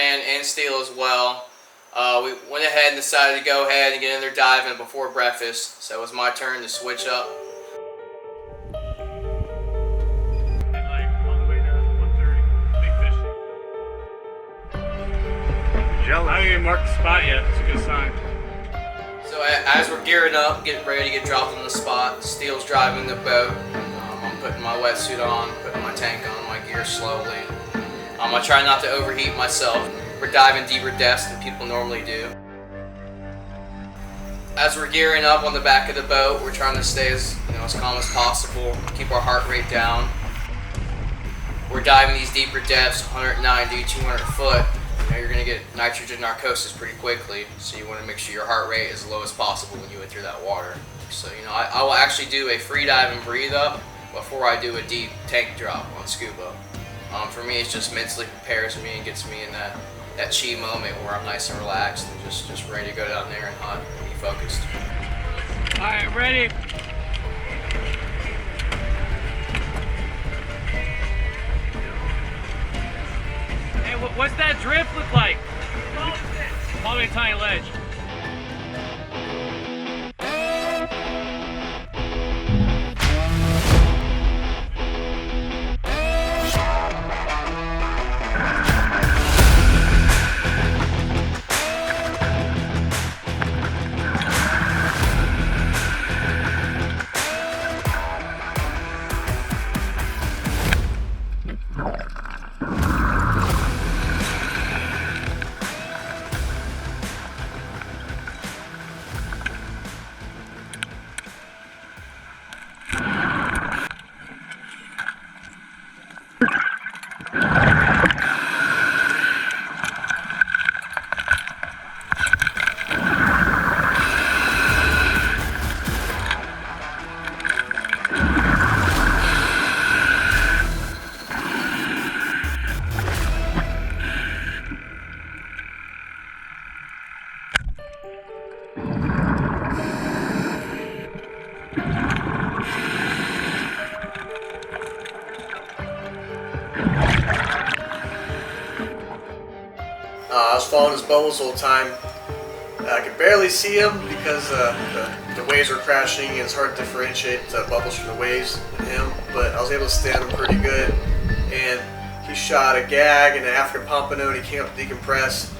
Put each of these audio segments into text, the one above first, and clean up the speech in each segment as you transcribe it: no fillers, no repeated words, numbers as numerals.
man and Steele as well. We went ahead and decided to go ahead and get in there diving before breakfast, so it was my turn to switch up. I haven't even marked the spot yet. It's a good sign. So as we're gearing up, getting ready to get dropped on the spot, Steele's driving the boat. I'm putting my wetsuit on, putting my tank on, my gear slowly. I try not to overheat myself. We're diving deeper depths than people normally do. As we're gearing up on the back of the boat, we're trying to stay as calm as possible, keep our heart rate down. We're diving these deeper depths, 190, 200 foot. You're going to get nitrogen narcosis pretty quickly, so you want to make sure your heart rate is as low as possible when you enter that water. So I will actually do a free dive and breathe up before I do a deep tank drop on scuba. For me, it just mentally prepares me and gets me in that chi moment where I'm nice and relaxed and just ready to go down there and hunt and be focused. All right, ready. Hey, what's that drip look like? Probably a tiny ledge. I was following his bubbles the whole time. I could barely see him because the waves were crashing and it's hard to differentiate the bubbles from the waves in him, but I was able to stand him pretty good. And he shot a gag and an African pompano and he came up to decompress.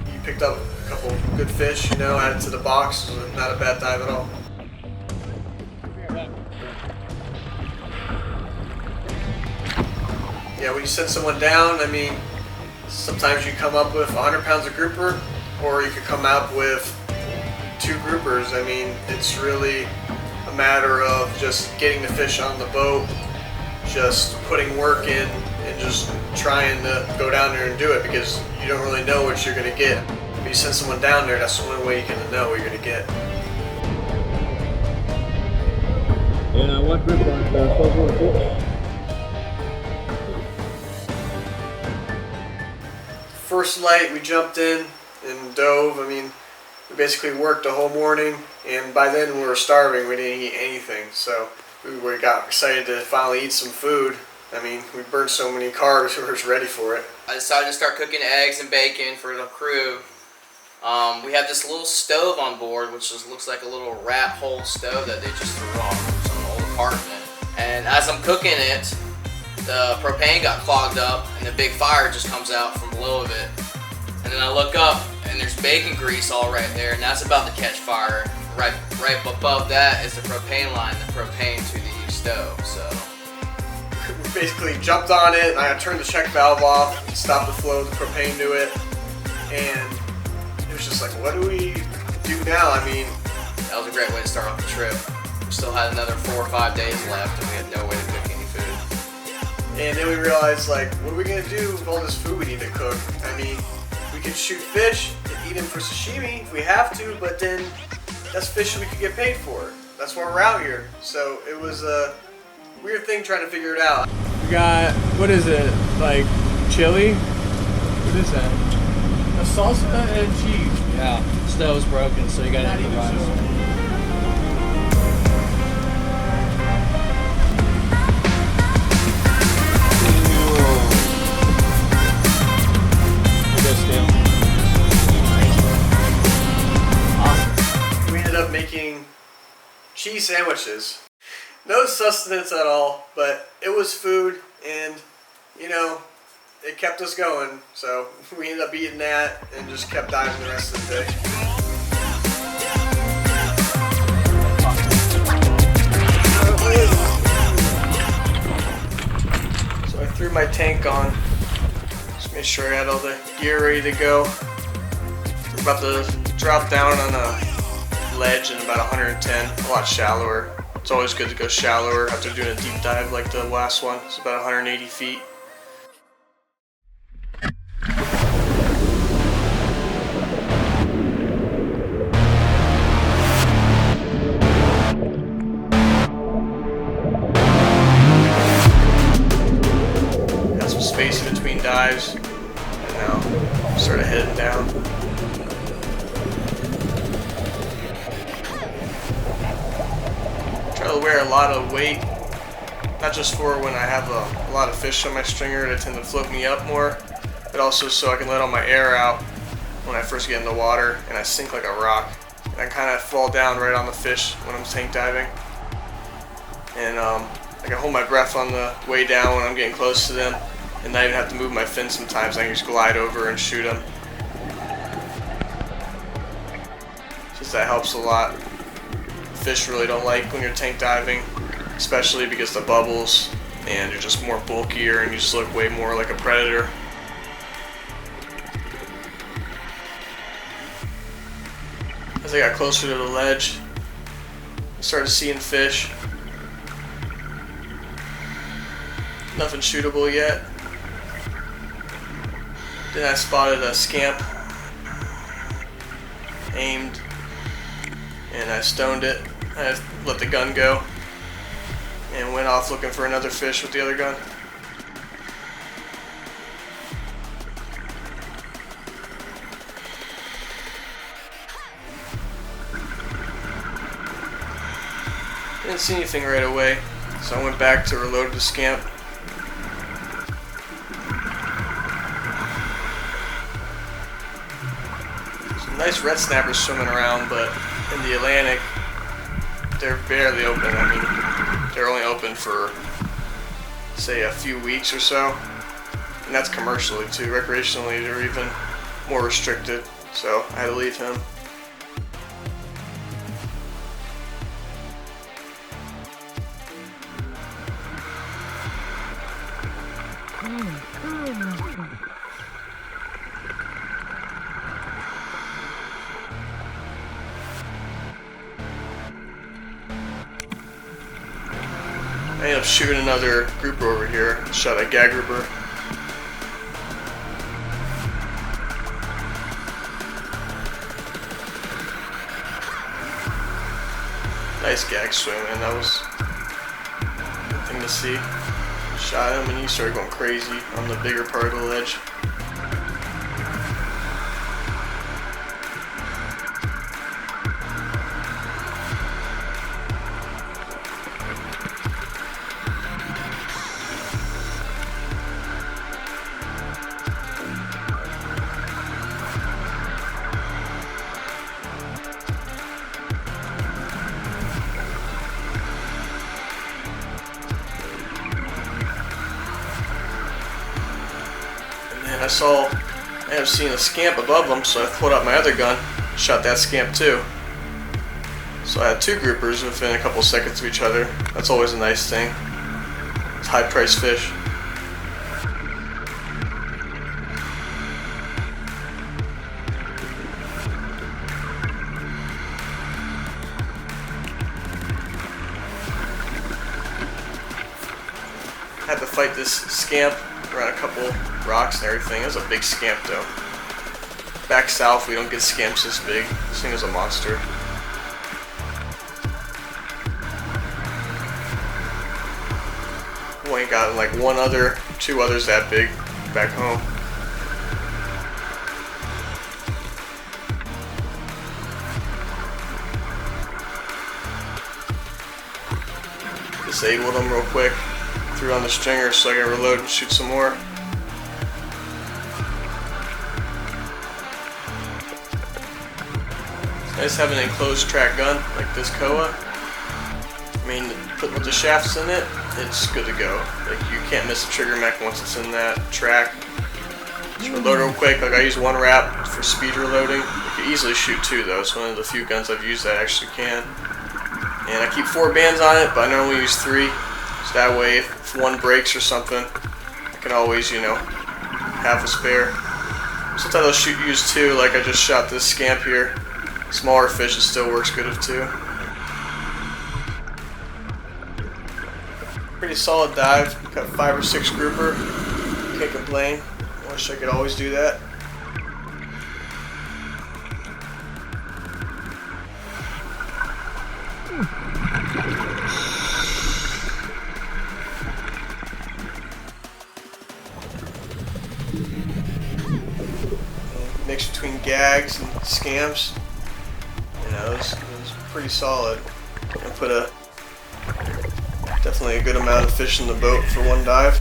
He picked up a couple good fish, added to the box. So not a bad dive at all. Yeah, when you send someone down, sometimes you come up with 100 pounds of grouper, or you could come up with 2 groupers. It's really a matter of just getting the fish on the boat, just putting work in, and just trying to go down there and do it, because you don't really know what you're going to get. If you send someone down there, that's the only way you can know what you're going to get. And what group on First light, we jumped in and dove. We basically worked the whole morning, and by then we were starving. We didn't eat anything, so we got excited to finally eat some food. We burned so many carbs, we were just ready for it. I decided to start cooking eggs and bacon for the crew. We have this little stove on board, which just looks like a little rat hole stove that they just threw on some old apartment. And as I'm cooking it, the propane got clogged up and the big fire just comes out from below of it. And then I look up and there's bacon grease all right there, and that's about to catch fire. Right above that is the propane line, the propane to the stove. So we basically jumped on it, and I turned the check valve off and stopped the flow of the propane to it. And it was just like, what do we do now? That was a great way to start off the trip. We still had another 4 or 5 days left and we had no way to cook any food. And then we realized, what are we going to do with all this food we need to cook? We could shoot fish and eat them for sashimi if we have to, but then that's fish we could get paid for. That's why we're out here. So it was a weird thing trying to figure it out. We got, what is it, chili? What is that? A salsa and cheese. Yeah, stove's broken, so you gotta improvise. cheese sandwiches. No sustenance at all, but it was food, and you know, it kept us going. So we ended up eating that and just kept diving the rest of the day. So I threw my tank on. Just made sure I had all the gear ready to go. We're about to drop down on a ledge in about 110, a lot shallower. It's always good to go shallower after doing a deep dive like the last one. It's about 180 feet. Got some space in between dives, and now I'm sort of heading down. Try to wear a lot of weight, not just for when I have a lot of fish on my stringer that tend to float me up more, but also so I can let all my air out when I first get in the water and I sink like a rock. And I kind of fall down right on the fish when I'm tank diving. And I can hold my breath on the way down when I'm getting close to them, and not even have to move my fin sometimes. I can just glide over and shoot them. Just that helps a lot. Fish really don't like when you're tank diving, especially because the bubbles and you're just more bulkier and you just look way more like a predator. As I got closer to the ledge, I started seeing fish. Nothing shootable yet. Then I spotted a scamp, aimed, and I stoned it. I let the gun go and went off looking for another fish with the other gun. Didn't see anything right away, so I went back to reload the scamp. Some nice red snappers swimming around, but in the Atlantic, they're barely open. I mean, they're only open for, say, a few weeks or so. And that's commercially too. Recreationally, they're even more restricted. So I had to leave him. I ended up shooting another grouper over here. Shot a gag grouper. Nice gag swim, and that was a good thing to see. Shot him and he started going crazy on the bigger part of the ledge. I ended up seeing a scamp above them, so I pulled out my other gun, shot that scamp too. So I had two groupers within a couple seconds of each other. That's always a nice thing. It's high-priced fish. Had to fight this scamp around a couple rocks and everything. It was a big scamp though. Back south we don't get scamps this big. This thing is a monster. We ain't got like two others that big back home. Disabled them real quick. Threw on the stringer so I can reload and shoot some more. It's nice having an enclosed track gun like this Koa. mean, with the shafts in it, it's good to go. Like, you can't miss the trigger mech once it's in that track. Just reload real quick. Like, I use 1 wrap for speed reloading. You can easily shoot 2 though. It's one of the few guns I've used that actually can. And I keep 4 bands on it, but I normally use 3. So that way, if one breaks or something, I can always, you know, have a spare. Sometimes I'll use 2, like I just shot this scamp here. Smaller fish, it still works good with 2. Pretty solid dive. Got 5 or 6 grouper. Can't complain. I wish I could always do that. Mix between gags and scamps. Yeah, it was pretty solid. I put definitely a good amount of fish in the boat for one dive.